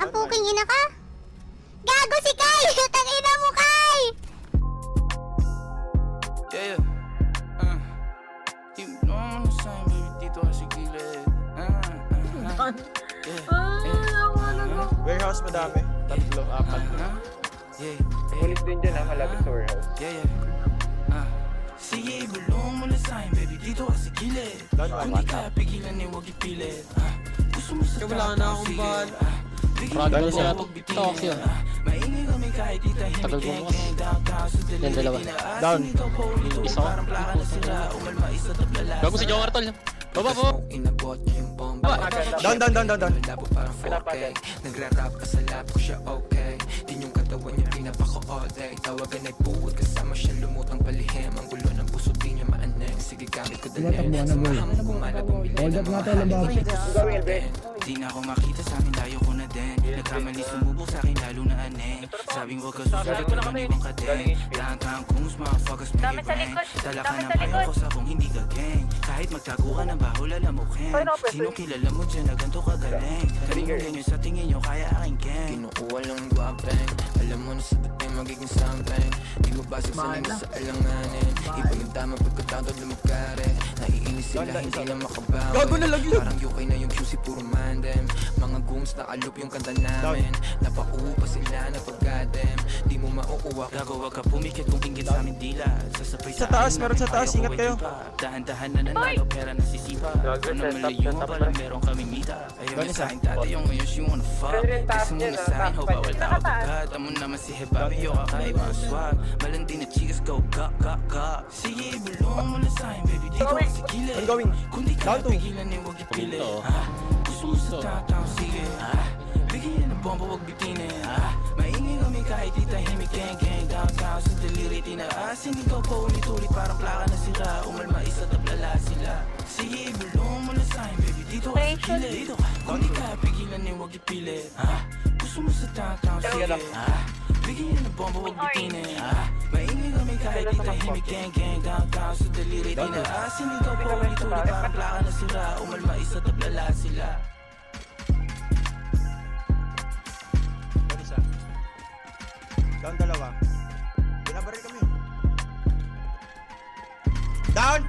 Ang puking ina ka? Gago si Kai! Tangina mo, Kai! Yeah, yeah. You know I'm the same, baby. Dito ka sa gilid. Warehouse madami. Tatlo, apat. Yeah, Pulis din dyan malapit sa warehouse. yeah, yeah. Sige, bulong mo na sa'yo, baby. Dito ka sa gilid. Doon, Kung di ka pigilan, eh, huwag ipilit. Gusto mo sa Wala na akong bal. Prodigal siya. Talk yun. Maingay kami kahit di tahimik. Tagal mo mas. Downtown sa Yan, dalawa. Down. Isa ko. Parang plaka na sila. Umalma isa tablala. Gago si Jomar tol. Baba po. Inabot niya yung bomba. Down. Labo parang 4K. Nagra-rap ka sa lap ko siya okay. Din yung katawan niya pinapako all day. Tawagan ay puwag kasama siya lumutang palihim. Ang gulo ng puso di niya maaneng. Sige gamit ko dali. Mahamang kumalap ang bilhin. Hold up nga tayo, Lambawi. Di na ako makita sa akin, layo ko na din. Nagkamali sumubok sa akin, lalo na aneng. Sabing huwag ka susunod, pagmanibang ka din. Lahat kung motherfuckers may brain. Dala ka ng payo ko sa kung hindi ka gang. Kahit magtago ka ng bahol, alam mo ken. Sino kilala mo dyan na ganito kagaling? Kalimutan nyo sa tingin nyo, kaya aking gang. Kinukuha lang ng guwapeng. Alam mo na sa dating magiging something. Di mo basig sa langis sa alanganin. Iba yung tama pagkatawad lumagkare. Naiinis sila, hindi na makabawi. Gago na laglag. Parang UK na yung QC, puro mandem. Mga gungs na alup yung kanta namin. Napaupa sila na pagkadem. Di mo mauuwak. Gago, wag ka pumikit kung ingit sa amin dila. Sasapay Sa taas, meron sa taas. Ingat kayo. Dahan-dahan na nanalo, pera na sisipa. Ano malayo, pala meron kaming mita. Ayaw niya sa akin dati, yung ngayon she wanna fuck. Kasi mo na sa akin, ho, bawal tao pagkat. Amo naman si Hebabi, yo, kakaiba ang swag. Malandi na chicas, go, ga. Sige, bulong mo na sa akin, baby, dito ka sa gilid. I'm going. Kung di ka Down to. pigilan, eh, huwag ipilit. Pagito. Gusto mo sa tatang, sige. Bigyan ng bomba, huwag bitinin. Maingay kami kahit di tahimik, gang. Downtown sa daliri, tinaasin. Ikaw pa ulit-ulit, parang plaka na sila. Umalma isa, tablala sila. Sige, bulong mo na sa'yo, baby, dito ka sa gilid. Kung di ka pigilan, eh, huwag ipilit. Gusto mo sa tatang, sige. Bigyan ng bomba, huwag bitinin. Maingay kami kahit di tahimik, gang. Downtown sa daliri, tinaasin. Ikaw pa ulit-ulit, parang plaka na sila. Umalma isa, tablala sila. Down isa. Down dalawa. Binabaril kami. Down!